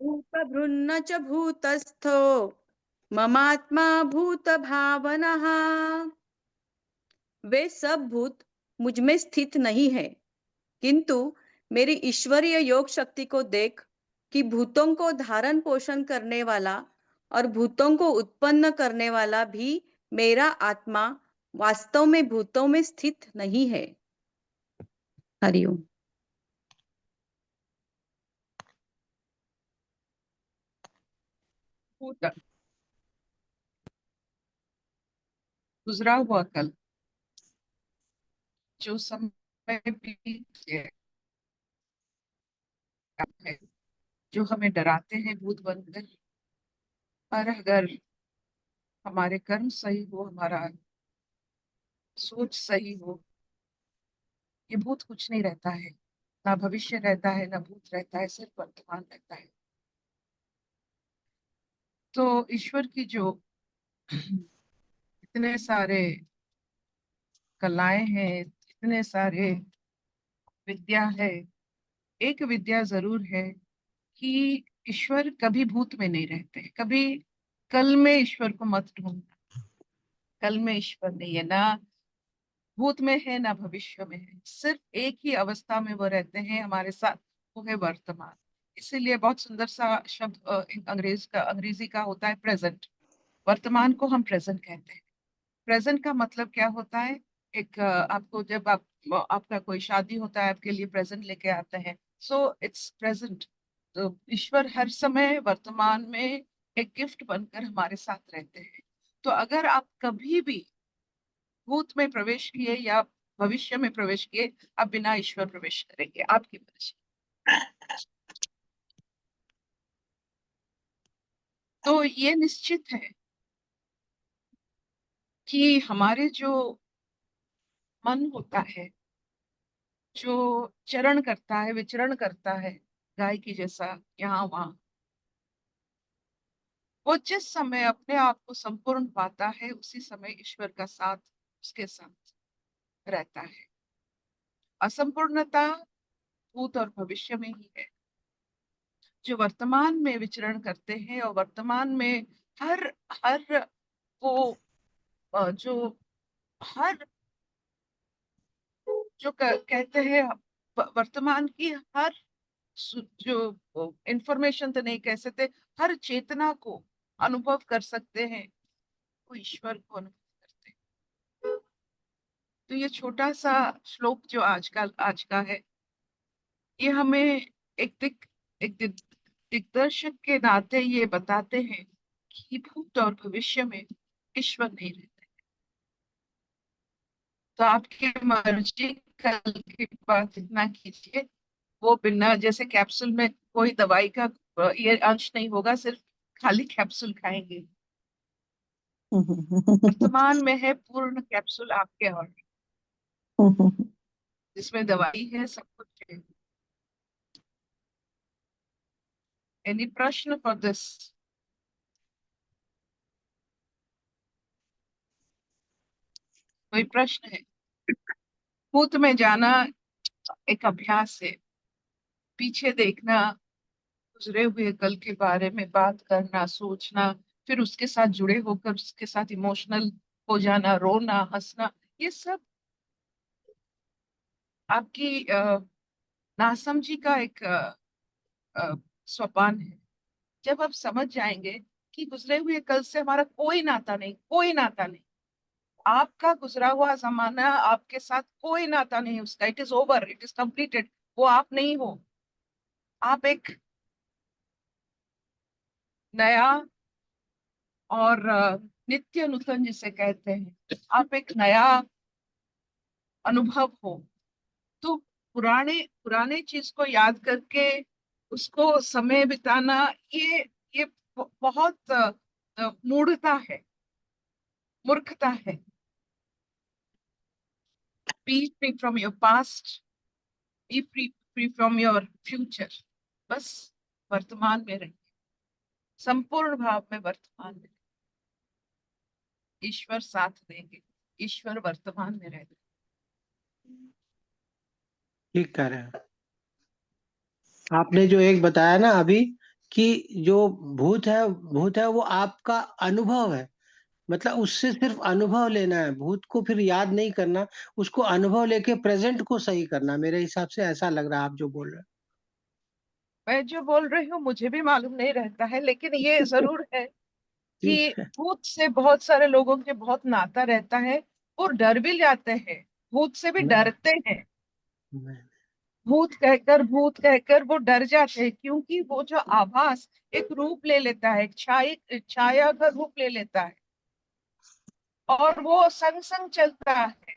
भूतभृन्न च भूतस्थो ममात्मा भूत भावनः। वे सब भूत मुझ में स्थित नहीं है, किंतु मेरी ईश्वरीय योग शक्ति को देख कि भूतों को धारण पोषण करने वाला और भूतों को उत्पन्न करने वाला भी मेरा आत्मा वास्तव में भूतों में स्थित नहीं है। हरिओम। भूत, गुजरा हुआ कल, जो समय बीत गया है, जो हमें डराते हैं भूत बनकर, पर अगर हमारे कर्म सही हो, हमारा सोच सही हो, ये भूत कुछ नहीं रहता है। ना भविष्य रहता है, ना भूत रहता है, सिर्फ वर्तमान रहता है। तो ईश्वर की जो इतने सारे कलाएं हैं, इतने सारे विद्या है, एक विद्या जरूर है कि ईश्वर कभी भूत में नहीं रहते। कभी कल में ईश्वर को मत ढूंढना, कल में ईश्वर नहीं है, ना भूत में है ना भविष्य में है। सिर्फ एक ही अवस्था में वो रहते हैं हमारे साथ, वो है वर्तमान। इसीलिए बहुत सुंदर सा शब्द अंग्रेजी का होता है प्रेजेंट। वर्तमान को हम प्रेजेंट कहते हैं। प्रेजेंट का मतलब क्या होता है? आपको जब आपका कोई शादी होता है, आपके लिए प्रेजेंट लेके आते हैं, सो इट्स प्रेजेंट। तो ईश्वर हर समय वर्तमान में एक गिफ्ट बनकर हमारे साथ रहते हैं। तो अगर आप कभी भी भूत में प्रवेश किए या भविष्य में प्रवेश किए, आप बिना ईश्वर प्रवेश करेंगे, आपकी मर्जी। तो ये निश्चित है कि हमारे जो मन होता है, जो चरण करता है, विचरण करता है गाय की जैसा यहाँ वहां, वो जिस समय अपने आप को संपूर्ण पाता है, उसी समय ईश्वर का साथ उसके साथ रहता है। असंपूर्णता भूत और भविष्य में ही है। जो वर्तमान में विचरण करते हैं और वर्तमान में हर हर वो जो हर जो कहते हैं, वर्तमान की हर जो इंफॉर्मेशन तो नहीं कह सकते, हर चेतना को अनुभव कर सकते हैं, वो ईश्वर को अनुभव करते हैं। तो ये छोटा सा श्लोक जो आज का है, ये हमें एक दिग्दर्शक के नाते ये बताते हैं कि भूत और भविष्य में ईश्वर नहीं रहते। तो आपकी मर्जी, कल की बात इतना कीजिए। वो बिना, जैसे कैप्सूल में कोई दवाई का ये अंश नहीं होगा, सिर्फ खाली कैप्सूल खाएंगे। वर्तमान में है पूर्ण कैप्सूल आपके, और जिसमें दवाई है, सब कुछ है। एनी प्रश्न फॉर दिस? कोई प्रश्न है? भूत में जाना एक अभ्यास है, पीछे देखना, गुजरे हुए कल के बारे में बात करना, सोचना, फिर उसके साथ जुड़े होकर उसके साथ इमोशनल हो जाना, रोना, हंसना, ये सब आपकी नासमझी का एक सोपान है। जब आप समझ जाएंगे कि गुजरे हुए कल से हमारा कोई नाता नहीं, कोई नाता नहीं, आपका गुजरा हुआ जमाना आपके साथ कोई नाता नहीं, उसका it is over, it is completed. वो आप नहीं हो, आप एक नया और नित्य नूतन जिसे कहते हैं, आप एक नया अनुभव हो। तो पुराने पुराने चीज को याद करके उसको समय बिताना, ये बहुत मूढ़ता है, मूर्खता है। B free from your past, B free free from your future. बस वर्तमान में रहिए, संपूर्ण भाव में वर्तमान में। ईश्वर साथ देंगे, ईश्वर वर्तमान में रहते। ठीक कह रहे हैं। आपने जो एक बताया ना अभी कि जो भूत है वो आपका अनुभव है, मतलब उससे सिर्फ अनुभव लेना है, भूत को फिर याद नहीं करना, उसको अनुभव लेके प्रेजेंट को सही करना। मेरे हिसाब से ऐसा लग रहा है आप जो बोल रहे मैं जो बोल रही हूँ मुझे भी मालूम नहीं रहता है, लेकिन ये हो। जरूर है ठीक कि है। भूत से बहुत सारे लोगों के बहुत नाता रहता है। वो डर भी जाते हैं, भूत से भी मैं, डरते हैं। मैं, भूत कहकर वो डर जाते हैं, क्योंकि वो जो आभास एक रूप ले लेता है, एक छाया का रूप ले लेता है, और वो संग संग चलता है।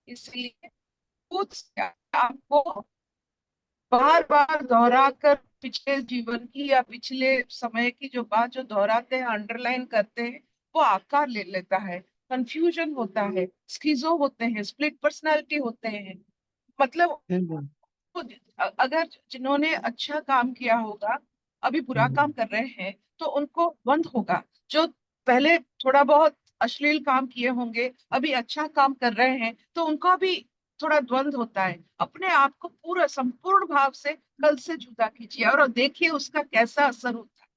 इसलिए भूत से आपको बार बार दोहरा कर पिछले जीवन की या पिछले समय की जो बात जो दोहराते हैं, अंडरलाइन करते हैं, वो आकार ले लेता है। कंफ्यूजन होता है, स्किजो होते हैं, स्प्लिट पर्सनालिटी होते हैं। मतलब ठीक है। अगर जिन्होंने अच्छा काम किया होगा, अभी बुरा काम कर रहे हैं, तो उनको द्वंद होगा। जो पहले थोड़ा बहुत अश्लील काम किए होंगे, अभी अच्छा काम कर रहे हैं, तो उनका भी थोड़ा द्वंद होता है। अपने आप को पूरा संपूर्ण भाव से कल से जुदा कीजिए और देखिए उसका कैसा असर होता है।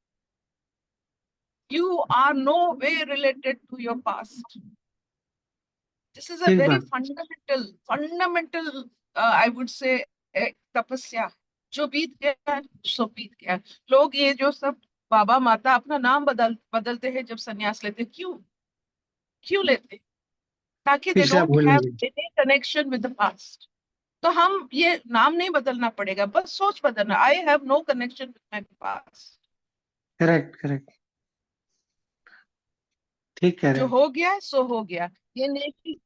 You are no way related to your past. This is a ठीक वेरी बात। फंडामेंटल आई वुड से एक तपस्या। जो बीत गया सो बीत गया। लोग ये जो सब बाबा माता अपना नाम बदलते हैं जब संन्यास लेते हैं, क्यों क्यों लेते हैं? ताकि दे पिछला डोंट भूलने हैव के लिए। Any connection with the past. तो हम ये नाम नहीं बदलना पड़ेगा, बस सोच बदलना, I have no connection with my past. Correct correct. ठीक कह रहे जो हो। हो गया सो हो गया। ये नहीं कि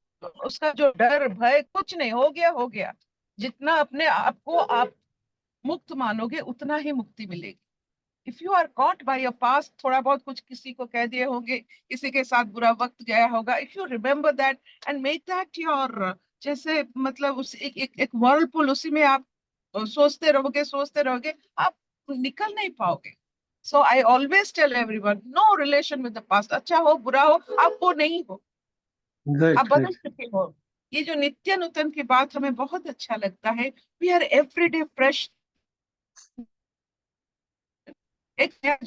उसका जो डर भय कुछ नहीं, हो गया हो गया। जितना अपने आप को आप मुक्त मानोगे उतना ही मुक्ति मिलेगी। If you are caught by your past, थोड़ा बहुत कुछ किसी को कह दिए होंगे, किसी के साथ बुरा वक्त गया होगा, if you remember that and make that your, जैसे मतलब उस एक वर्लपुल, उसी में आप सोचते रहोगे, आप निकल नहीं पाओगे। So I always tell everyone, no relation with the past. अच्छा हो बुरा हो, आप वो नहीं हो, आप गुड बदल गुड। चुके हो। ये जो नित्य नूतन की बात हमें बहुत अच्छा लगता है। We are everyday fresh. एक नया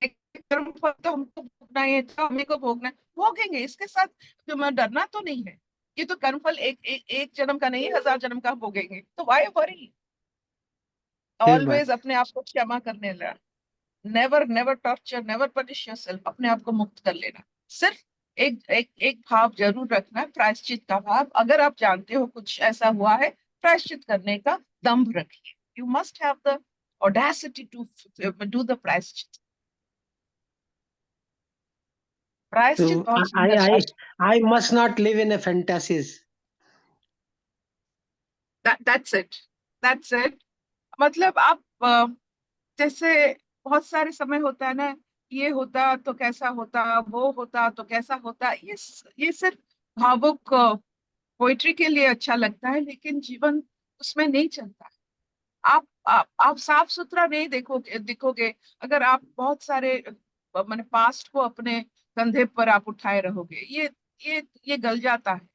एक कर्म फल तो हमको भोगना ही है, तो हमें को भोगना है, भोगेंगे। इसके साथ तो मैं डरना तो नहीं है। ये तो कर्म फल एक जन्म का नहीं है, 1000 जन्म का भोगेंगे, तो वाई वरी। ठीक बात। ऑलवेज अपने आप को क्षमा करने लगा। Never never torture, never punish yourself. अपने आप को मुक्त कर लेना। सिर्फ एक भाव जरूर रखना, प्रायश्चित का भाव। अगर आप जानते हो कुछ ऐसा हुआ है, प्रायश्चित करने का दम्भ रखिए। You must have the audacity to do the प्रायश्चित। तो प्रायश्चित बहुत आई सुंदर आई शास्त्र। I must not live in a fantasies. That's it, that's it. मतलब आप जैसे बहुत सारे समय होता है ना, ये होता तो कैसा होता, वो होता तो कैसा होता, ये सिर्फ भावुक पोइट्री के लिए अच्छा लगता है, लेकिन जीवन उसमें नहीं चलता। आप साफ सुथरा नहीं देखोगे दिखोगे अगर आप बहुत सारे माने पास्ट को अपने कंधे पर आप उठाए रहोगे। ये गल जाता है,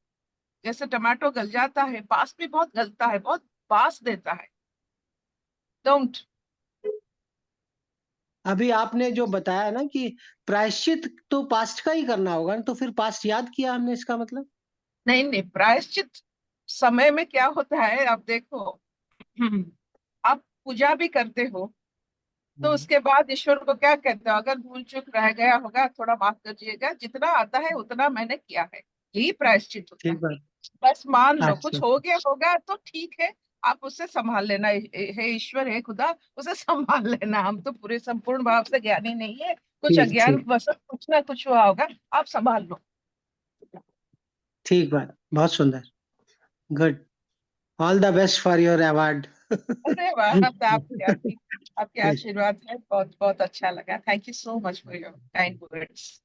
जैसे टमाटो गल जाता है, पास्ट भी बहुत गलता है, बहुत बास देता है। डोंट। अभी आपने जो बताया ना कि प्रायश्चित तो पास्ट का ही करना होगा ना, तो फिर पास्ट याद किया हमने, इसका मतलब। नहीं नहीं, प्रायश्चित समय में क्या होता है आप देखो। आप पूजा भी करते हो, तो हम्म, उसके बाद ईश्वर को क्या कहते हो? अगर भूल चूक रह गया होगा थोड़ा माफ करिएगा, जितना आता है उतना मैंने किया है। यही प्रायश्चित होता ठीक है। बात। बस मान लो अच्छा। कुछ हो गया होगा तो ठीक है, आप उससे संभाल लेना। हे ईश्वर, हे खुदा, उसे संभाल लेना। हम तो पूरे संपूर्ण भाव से ज्ञानी नहीं है, कुछ ठीक अज्ञान ठीक। बस कुछ ना कुछ हुआ होगा, आप संभाल लो। ठीक बात, बहुत सुंदर। Good. All the best for your award. अरे वाह, आपके आशीर्वाद है, बहुत बहुत अच्छा लगा। Thank you so much for your kind words.